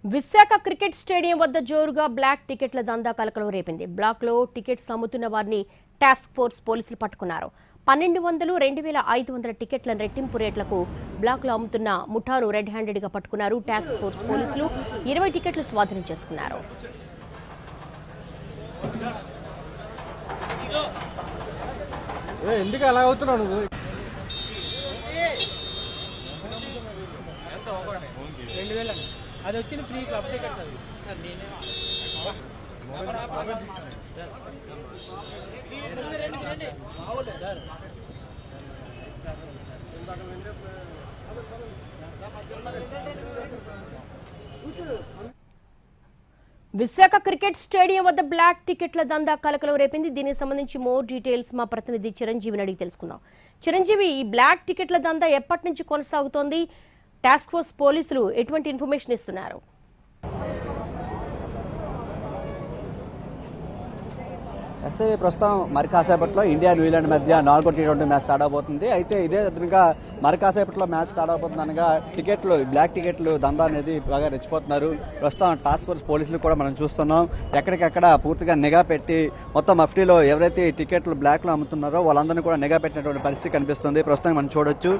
Visakha cricket stadium వద్ద జోరుగా black టికెట్ల దందా కలకలం రేపింది. బ్లాక్ లో టికెట్స్ అమ్ముతున్న వారిని టాస్క్ ఫోర్స్ పోలీసులు పట్టుకున్నారు. 1200, 2500 టికెట్ల రెట్టింపు రేట్లకు బ్లాక్ లో అమ్ముతున్న ముఠాను రెడ్ హ్యాండెడ్ గా పట్టుకున్నారు టాస్క్ ఫోర్స్ పోలీసులు. 20 టికెట్లు స్వాధీనం చేసుకున్నారు. ఎందుకు అలా అవుతున్నావు నువ్వు? 2000 అది వచ్చిన ఫ్రీ క్లబ్ టికెట్స్ అది సార్. నేనే విశాఖ క్రికెట్ స్టేడియం వద్ద బ్లాక్ టికెట్ల దందా కలకలం రేపింది. దీనికి సంబంధించి మోర్ డీటెయిల్స్ మా ప్రతినిధి చిరంజీవిని అడిగి తెలుసుకుందాం. చిరంజీవి, ఈ బ్లాక్ టికెట్ల దందా ఎప్పటి నుంచి కొనసాగుతోంది? టాస్క్ ఫోర్స్ పోలీసులు ఎటువంటి ఇన్ఫర్మేషన్ ఇస్తున్నారు? ప్రస్తుతం మరి కాసేపట్లో ఇండియా న్యూజిలాండ్ మధ్య 4వ టీ20 మ్యాచ్ స్టార్ట్ అవబోతుంది. అయితే ఇదే విధంగా మరి కాసేపట్లో మ్యాచ్ స్టార్ట్ అవబోతుంది అనగా బ్లాక్ టికెట్లు దందా అనేది బాగా రెచ్చిపోతున్నారు. ప్రస్తుతం టాస్క్ ఫోర్స్ పోలీసులు కూడా మనం చూస్తున్నాం. ఎక్కడికక్కడ పూర్తిగా నిఘా పెట్టి మొత్తం మఫ్టీలో ఎవరైతే టికెట్లు బ్లాక్ లో అమ్ముతున్నారో వాళ్ళందరినీ కూడా నిఘా పెట్టినటువంటి పరిస్థితి కనిపిస్తుంది. ప్రస్తుతం మనం చూడొచ్చు,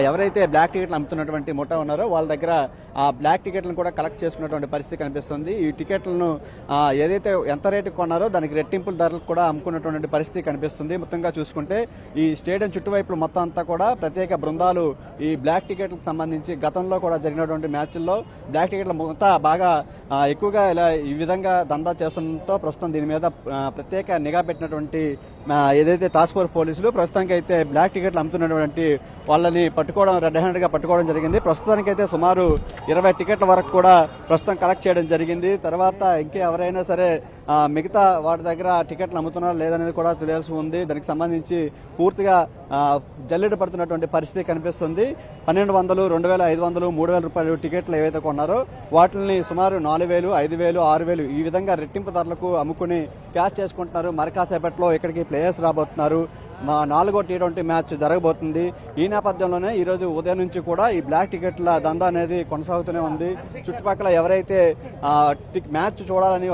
ఎవరైతే బ్లాక్ టికెట్లు అమ్ముతున్నటువంటి ముఠా ఉన్నారో వాళ్ళ దగ్గర ఆ బ్లాక్ టికెట్లను కూడా కలెక్ట్ చేసుకున్నటువంటి పరిస్థితి కనిపిస్తుంది. ఈ టికెట్లను ఏదైతే ఎంత రేటు కొన్నారో దానికి రెట్టింపుల ధరలు కూడా అమ్ముకున్నటువంటి పరిస్థితి కనిపిస్తుంది. మొత్తంగా చూసుకుంటే ఈ స్టేడియం చుట్టువైపులు మొత్తం అంతా కూడా ప్రత్యేక బృందాలు ఈ బ్లాక్ టికెట్లకు సంబంధించి గతంలో కూడా జరిగినటువంటి మ్యాచ్ల్లో బ్లాక్ టికెట్ల మొత్తం బాగా ఎక్కువగా ఇలా ఈ విధంగా దందా చేస్తుండటంతో ప్రస్తుతం దీని మీద ప్రత్యేక నిఘా పెట్టినటువంటి ఏదైతే టాస్క్ ఫోర్స్ పోలీసులు ప్రస్తుతానికి అయితే బ్లాక్ టికెట్లు అమ్ముతున్నటువంటి వాళ్ళని పట్టుకోవడం, రెడ్ హ్యాండ్ గా పట్టుకోవడం జరిగింది. ప్రస్తుతానికైతే సుమారు 20 టికెట్ల వరకు కూడా ప్రస్తుతం కలెక్ట్ చేయడం జరిగింది. తర్వాత ఇంకా ఎవరైనా సరే మిగతా వాటి దగ్గర టికెట్లు అమ్ముతున్నారా లేదనేది కూడా తెలియాల్సి ఉంది. దానికి సంబంధించి పూర్తిగా జల్లెడ పడుతున్నటువంటి పరిస్థితి కనిపిస్తుంది. 1200, 2500, 3000 రూపాయలు టికెట్లు ఏవైతే కొన్నారో వాటిని సుమారు 4000, 5000, 6000 ఈ విధంగా రెట్టింపు ధరలకు అమ్ముకుని క్యాష్ చేసుకుంటున్నారు. మరి కాసేపట్లో ఇక్కడికి ప్లేయర్స్ రాబోతున్నారు. 4వ టీ20 మ్యాచ్ జరగబోతుంది. ఈ నేపథ్యంలోనే ఈ రోజు ఉదయం నుంచి కూడా ఈ బ్లాక్ టికెట్ల దందా అనేది కొనసాగుతూనే ఉంది. చుట్టుపక్కల ఎవరైతే మ్యాచ్ చూడాలని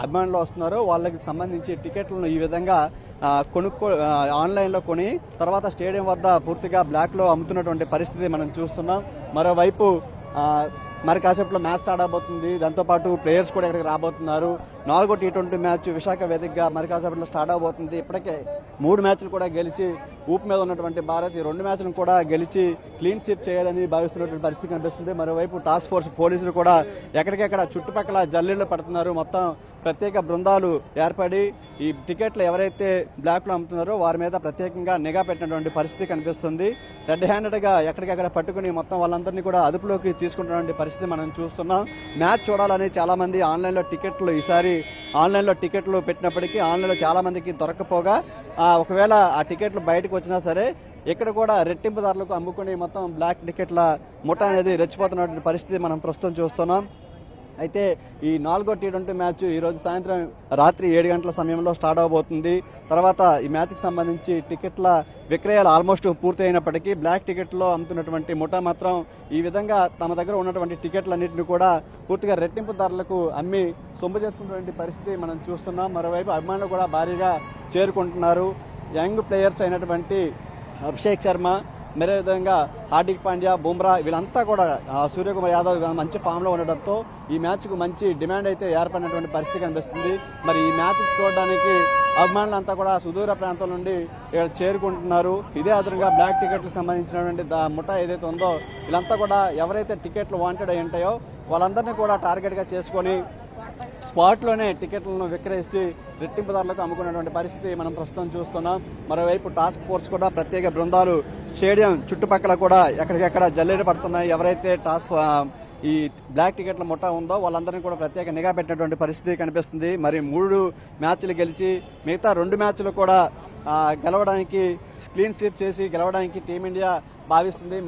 అభిమానులు వస్తున్నారో వాళ్ళకి సంబంధించి టికెట్లను ఈ విధంగా ఆన్లైన్లో కొని తర్వాత స్టేడియం వద్ద పూర్తిగా బ్లాక్ లో అమ్ముతున్నటువంటి పరిస్థితి మనం చూస్తున్నాం. మరోవైపు మరి కాసేపులో మ్యాచ్ స్టార్ట్ అవబోతుంది. దాంతోపాటు ప్లేయర్స్ కూడా ఇక్కడికి రాబోతున్నారు. 4వ టీ20 మ్యాచ్ విశాఖ వేదికగా మరి కాసేపులో స్టార్ట్ అవబోతుంది. ఇప్పటికే 3 మ్యాచ్లు కూడా గెలిచి ఊపు మీద ఉన్నటువంటి భారత్ ఈ 2 మ్యాచ్లను కూడా గెలిచి క్లీన్ స్వీప్ చేయాలని భావిస్తున్నటువంటి పరిస్థితి కనిపిస్తుంది. మరోవైపు టాస్క్ ఫోర్స్ పోలీసులు కూడా ఎక్కడికెక్కడ చుట్టుపక్కల జల్లీలు పడుతున్నారు. మొత్తం ప్రత్యేక బృందాలు ఏర్పడి ఈ టికెట్లు ఎవరైతే బ్లాక్ లో అమ్ముతున్నారో వారి మీద ప్రత్యేకంగా నిఘా పెట్టినటువంటి పరిస్థితి కనిపిస్తుంది. రెడ్ హ్యాండెడ్ గా ఎక్కడికక్కడ పట్టుకుని మొత్తం వాళ్ళందరినీ కూడా అదుపులోకి తీసుకుంటున్నటువంటి పరిస్థితి మనం చూస్తున్నాం. మ్యాచ్ చూడాలని చాలా మంది ఆన్లైన్లో టికెట్లు ఈసారి ఆన్లైన్లో టికెట్లు పెట్టినప్పటికీ ఆన్లైన్లో చాలా మందికి దొరకపోగా ఒకవేళ ఆ టికెట్లు బయటకు వచ్చినా సరే ఇక్కడ కూడా రెట్టింపు ధరలకు అమ్ముకుని మొత్తం బ్లాక్ టికెట్ల ముఠా అనేది రెచ్చిపోతున్నటువంటి పరిస్థితి మనం ప్రస్తుతం చూస్తున్నాం. అయితే ఈ 4వ టీ20 మ్యాచ్ ఈ రోజు సాయంత్రం రాత్రి 7 గంటల సమయంలో స్టార్ట్ అవబోతుంది. తర్వాత ఈ మ్యాచ్కి సంబంధించి టికెట్ల విక్రయాలు ఆల్మోస్ట్ పూర్తి అయినప్పటికీ బ్లాక్ టికెట్లో అమ్ముతున్నటువంటి ముఠా మాత్రం ఈ విధంగా తమ దగ్గర ఉన్నటువంటి టికెట్లన్నింటినీ కూడా పూర్తిగా రెట్టింపు ధరలకు అమ్మి సొమ్ము చేసుకున్నటువంటి పరిస్థితి మనం చూస్తున్నాం. మరోవైపు అభిమానులు కూడా భారీగా చేరుకుంటున్నారు. యంగ్ ప్లేయర్స్ అయినటువంటి అభిషేక్ శర్మ, మరే విధంగా హార్దిక్ పాండ్యా, బుమ్రా వీళ్ళంతా కూడా సూర్యకుమార్ యాదవ్ మంచి ఫామ్ లో ఉండడంతో ఈ మ్యాచ్ కు మంచి డిమాండ్ అయితే ఏర్పడినటువంటి పరిస్థితి కనిపిస్తుంది. మరి ఈ మ్యాచ్ చూడడానికి అభిమానులంతా కూడా సుదూర ప్రాంతం నుండి ఇక్కడ చేరుకుంటున్నారు. ఇదే అదనంగా బ్లాక్ టికెట్లకు సంబంధించినటువంటి ముఠా ఏదైతే ఉందో వీళ్ళంతా కూడా ఎవరైతే టికెట్లు వాంటెడ్ అయి ఉంటాయో వాళ్ళందరినీ కూడా టార్గెట్ గా చేసుకొని స్పాట్ లోనే టికెట్లను విక్రయిస్తూ రెట్టింపు ధరలకు అమ్ముకున్నటువంటి పరిస్థితి మనం ప్రస్తుతం చూస్తున్నాం. మరోవైపు టాస్క్ ఫోర్స్ కూడా ప్రత్యేక బృందాలు స్టేడియం చుట్టుపక్కల కూడా ఎక్కడికెక్కడ జల్లెడ పడుతున్నాయి. ఎవరైతే ఈ బ్లాక్ టికెట్ల ముఠా ఉందో వాళ్ళందరినీ కూడా ప్రత్యేక నిఘా పెట్టినటువంటి పరిస్థితి కనిపిస్తుంది. మరి 3 మ్యాచ్లు గెలిచి మిగతా 2 మ్యాచ్లు కూడా గెలవడానికి క్లీన్ స్వీప్ చేసి గెలవడానికి టీమిండియా భావిస్తుంది.